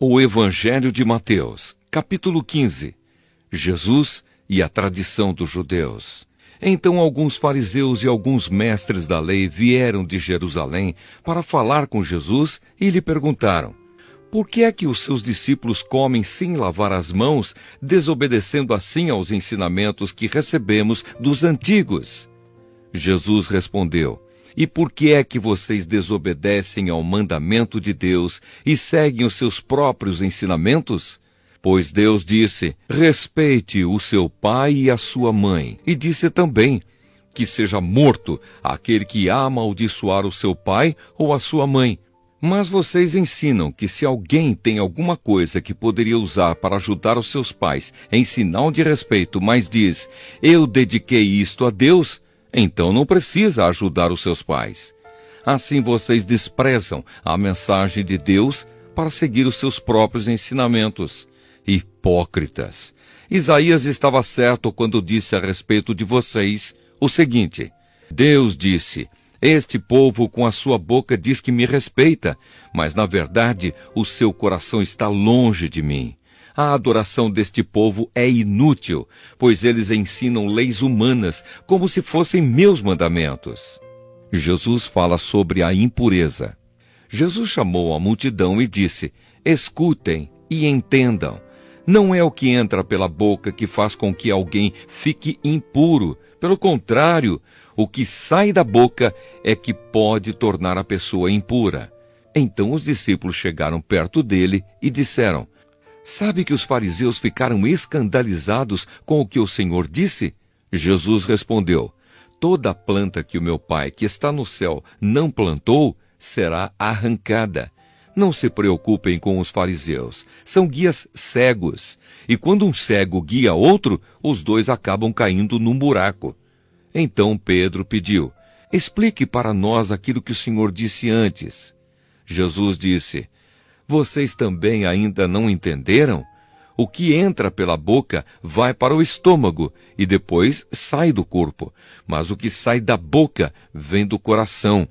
O Evangelho de Mateus, capítulo 15. Jesus e a tradição dos judeus. Então alguns fariseus e alguns mestres da lei vieram de Jerusalém para falar com Jesus e lhe perguntaram: por que é que os seus discípulos comem sem lavar as mãos, desobedecendo assim aos ensinamentos que recebemos dos antigos? Jesus respondeu: e por que é que vocês desobedecem ao mandamento de Deus e seguem os seus próprios ensinamentos? Pois Deus disse: respeite o seu pai e a sua mãe. E disse também: que seja morto aquele que amaldiçoar o seu pai ou a sua mãe. Mas vocês ensinam que se alguém tem alguma coisa que poderia usar para ajudar os seus pais em sinal de respeito, mas diz: eu dediquei isto a Deus, então não precisa ajudar os seus pais. Assim vocês desprezam a mensagem de Deus para seguir os seus próprios ensinamentos. Hipócritas! Isaías estava certo quando disse a respeito de vocês o seguinte: Deus disse: este povo com a sua boca diz que me respeita, mas na verdade o seu coração está longe de mim. A adoração deste povo é inútil, pois eles ensinam leis humanas como se fossem meus mandamentos. Jesus fala sobre a impureza. Jesus chamou a multidão e disse: escutem e entendam. Não é o que entra pela boca que faz com que alguém fique impuro. Pelo contrário, o que sai da boca é que pode tornar a pessoa impura. Então os discípulos chegaram perto dele e disseram: sabe que os fariseus ficaram escandalizados com o que o Senhor disse? Jesus respondeu: toda planta que o meu Pai, que está no céu, não plantou, será arrancada. Não se preocupem com os fariseus, são guias cegos. E quando um cego guia outro, os dois acabam caindo num buraco. Então Pedro pediu: explique para nós aquilo que o Senhor disse antes. Jesus disse: vocês também ainda não entenderam? O que entra pela boca vai para o estômago e depois sai do corpo. Mas o que sai da boca vem do coração.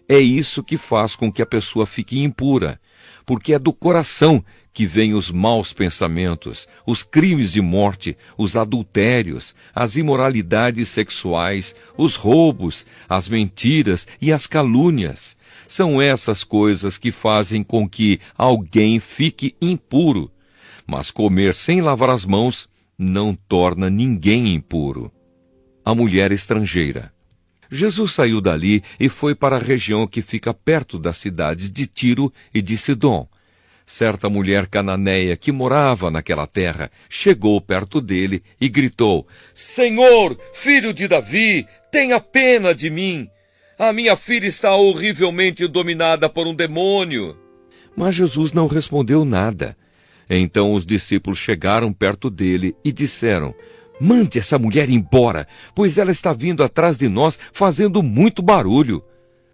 É isso que faz com que a pessoa fique impura. Porque é do coração que vêm os maus pensamentos, os crimes de morte, os adultérios, as imoralidades sexuais, os roubos, as mentiras e as calúnias. São essas coisas que fazem com que alguém fique impuro. Mas comer sem lavar as mãos não torna ninguém impuro. A mulher estrangeira. Jesus saiu dali e foi para a região que fica perto das cidades de Tiro e de Sidom. Certa mulher cananeia que morava naquela terra chegou perto dele e gritou: Senhor, filho de Davi, tenha pena de mim. A minha filha está horrivelmente dominada por um demônio. Mas Jesus não respondeu nada. Então os discípulos chegaram perto dele e disseram: mande essa mulher embora, pois ela está vindo atrás de nós fazendo muito barulho.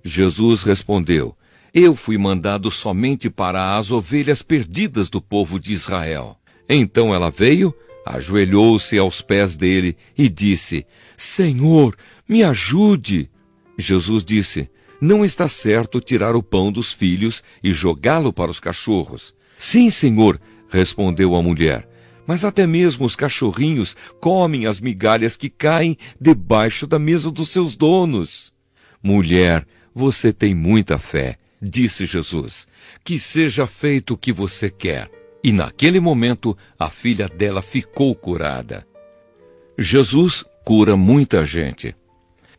Jesus respondeu: eu fui mandado somente para as ovelhas perdidas do povo de Israel. Então ela veio, ajoelhou-se aos pés dele e disse: Senhor, me ajude. Jesus disse: não está certo tirar o pão dos filhos e jogá-lo para os cachorros. Sim, Senhor, respondeu a mulher, mas até mesmo os cachorrinhos comem as migalhas que caem debaixo da mesa dos seus donos. Mulher, você tem muita fé, disse Jesus, que seja feito o que você quer. E naquele momento a filha dela ficou curada. Jesus cura muita gente.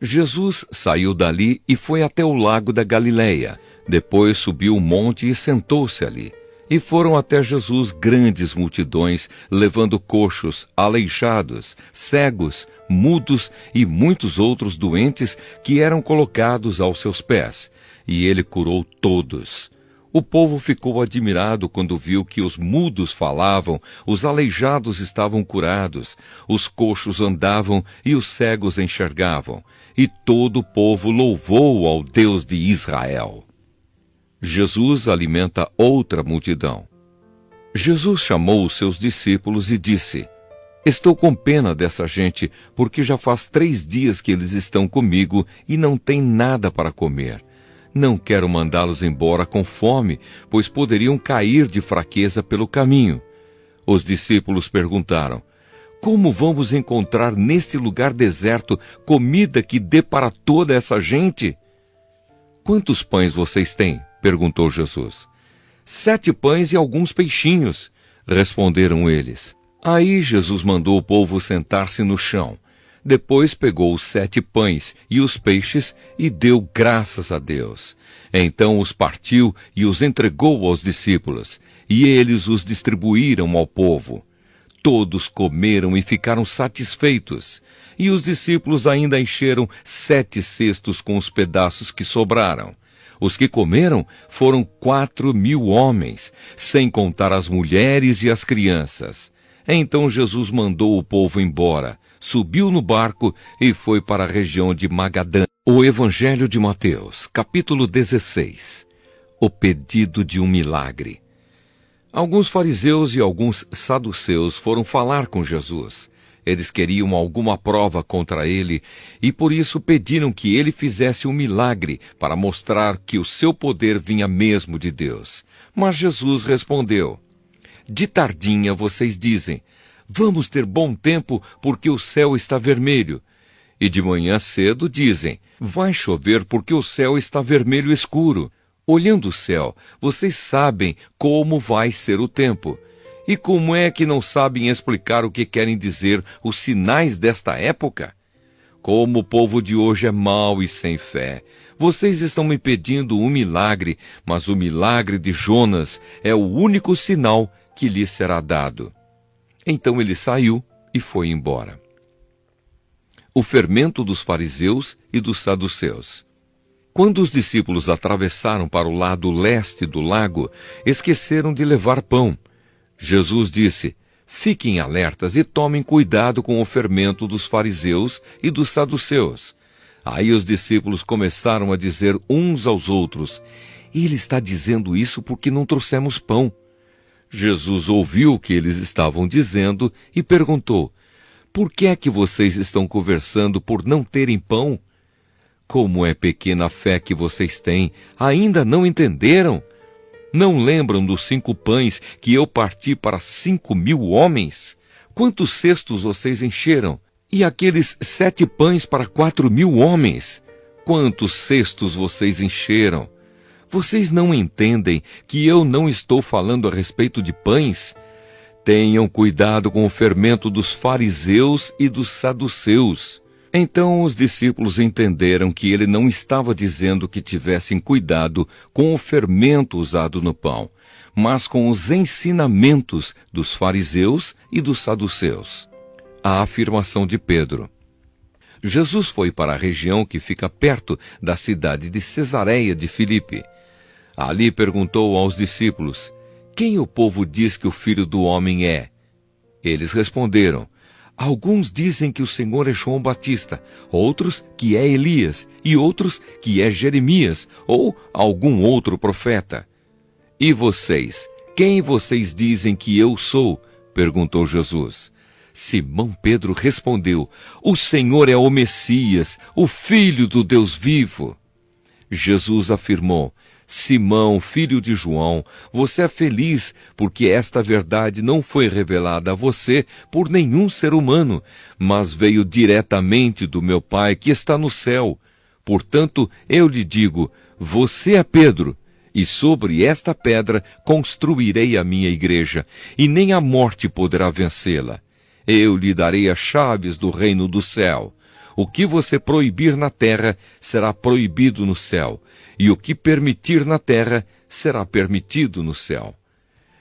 Jesus saiu dali e foi até o lago da Galileia. Depois subiu o monte e sentou-se ali. E foram até Jesus grandes multidões, levando coxos, aleijados, cegos, mudos e muitos outros doentes que eram colocados aos seus pés. E ele curou todos. O povo ficou admirado quando viu que os mudos falavam, os aleijados estavam curados, os coxos andavam e os cegos enxergavam. E todo o povo louvou ao Deus de Israel. Jesus alimenta outra multidão. Jesus chamou os seus discípulos e disse: estou com pena dessa gente, porque já faz 3 dias que eles estão comigo e não têm nada para comer. Não quero mandá-los embora com fome, pois poderiam cair de fraqueza pelo caminho. Os discípulos perguntaram: como vamos encontrar neste lugar deserto comida que dê para toda essa gente? Quantos pães vocês têm? Perguntou Jesus. 7 pães e alguns peixinhos, responderam eles. Aí Jesus mandou o povo sentar-se no chão. Depois pegou os 7 pães e os peixes e deu graças a Deus. Então os partiu e os entregou aos discípulos, e eles os distribuíram ao povo. Todos comeram e ficaram satisfeitos, e os discípulos ainda encheram 7 cestos com os pedaços que sobraram. Os que comeram foram 4.000 homens, sem contar as mulheres e as crianças. Então Jesus mandou o povo embora, subiu no barco e foi para a região de Magadã. O Evangelho de Mateus, capítulo 16. O pedido de um milagre. Alguns fariseus e alguns saduceus foram falar com Jesus. Eles queriam alguma prova contra ele e por isso pediram que ele fizesse um milagre para mostrar que o seu poder vinha mesmo de Deus. Mas Jesus respondeu: de tardinha vocês dizem: vamos ter bom tempo porque o céu está vermelho. E de manhã cedo dizem: vai chover porque o céu está vermelho escuro. Olhando o céu, vocês sabem como vai ser o tempo. E como é que não sabem explicar o que querem dizer os sinais desta época? Como o povo de hoje é mau e sem fé. Vocês estão me pedindo um milagre, mas o milagre de Jonas é o único sinal que lhe será dado. Então ele saiu e foi embora. O fermento dos fariseus e dos saduceus. Quando os discípulos atravessaram para o lado leste do lago, esqueceram de levar pão. Jesus disse: fiquem alertas e tomem cuidado com o fermento dos fariseus e dos saduceus. Aí os discípulos começaram a dizer uns aos outros: ele está dizendo isso porque não trouxemos pão. Jesus ouviu o que eles estavam dizendo e perguntou: por que é que vocês estão conversando por não terem pão? Como é pequena a fé que vocês têm, ainda não entenderam? Não lembram dos 5 pães que eu parti para 5.000 homens? Quantos cestos vocês encheram? E aqueles 7 pães para 4.000 homens? Quantos cestos vocês encheram? Vocês não entendem que eu não estou falando a respeito de pães? Tenham cuidado com o fermento dos fariseus e dos saduceus. Então os discípulos entenderam que ele não estava dizendo que tivessem cuidado com o fermento usado no pão, mas com os ensinamentos dos fariseus e dos saduceus. A afirmação de Pedro. Jesus foi para a região que fica perto da cidade de Cesareia de Filipe. Ali perguntou aos discípulos: quem o povo diz que o Filho do Homem é? Eles responderam: alguns dizem que o Senhor é João Batista, outros que é Elias, e outros que é Jeremias, ou algum outro profeta. E vocês, quem vocês dizem que eu sou? Perguntou Jesus. Simão Pedro respondeu: o Senhor é o Messias, o Filho do Deus vivo. Jesus afirmou: Simão, filho de João, você é feliz porque esta verdade não foi revelada a você por nenhum ser humano, mas veio diretamente do meu Pai que está no céu. Portanto, eu lhe digo, você é Pedro, e sobre esta pedra construirei a minha igreja, e nem a morte poderá vencê-la. Eu lhe darei as chaves do reino do céu. O que você proibir na terra será proibido no céu, e o que permitir na terra será permitido no céu.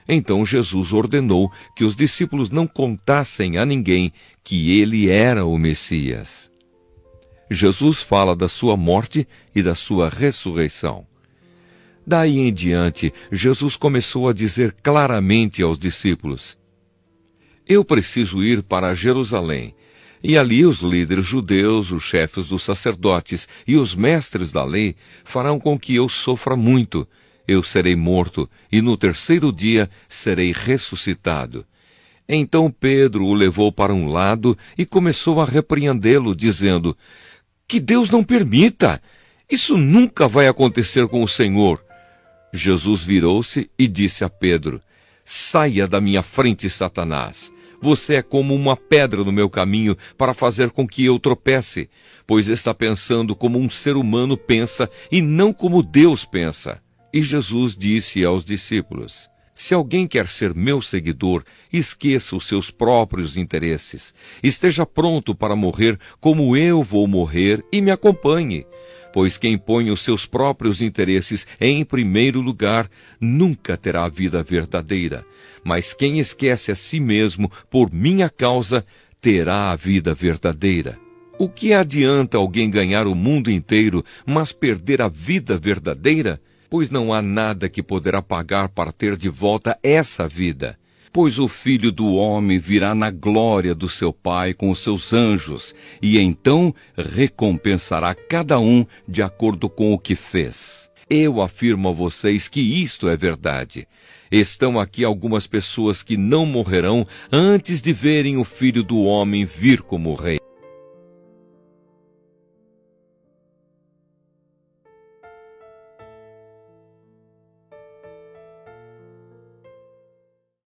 Então Jesus ordenou que os discípulos não contassem a ninguém que ele era o Messias. Jesus fala da sua morte e da sua ressurreição. Daí em diante, Jesus começou a dizer claramente aos discípulos: eu preciso ir para Jerusalém, e ali os líderes judeus, os chefes dos sacerdotes e os mestres da lei farão com que eu sofra muito. Eu serei morto, e no 3º dia serei ressuscitado. Então Pedro o levou para um lado e começou a repreendê-lo, dizendo: que Deus não permita! Isso nunca vai acontecer com o Senhor. Jesus virou-se e disse a Pedro: Saia da minha frente, Satanás. Você é como uma pedra no meu caminho para fazer com que eu tropece, pois está pensando como um ser humano pensa e não como Deus pensa. E Jesus disse aos discípulos: Se alguém quer ser meu seguidor, esqueça os seus próprios interesses. Esteja pronto para morrer como eu vou morrer e me acompanhe. Pois quem põe os seus próprios interesses em primeiro lugar nunca terá a vida verdadeira. Mas quem esquece a si mesmo por minha causa terá a vida verdadeira. O que adianta alguém ganhar o mundo inteiro, mas perder a vida verdadeira? Pois não há nada que poderá pagar para ter de volta essa vida. Pois o Filho do Homem virá na glória do seu Pai com os seus anjos, e então recompensará cada um de acordo com o que fez. Eu afirmo a vocês que isto é verdade. Estão aqui algumas pessoas que não morrerão antes de verem o Filho do Homem vir como Rei.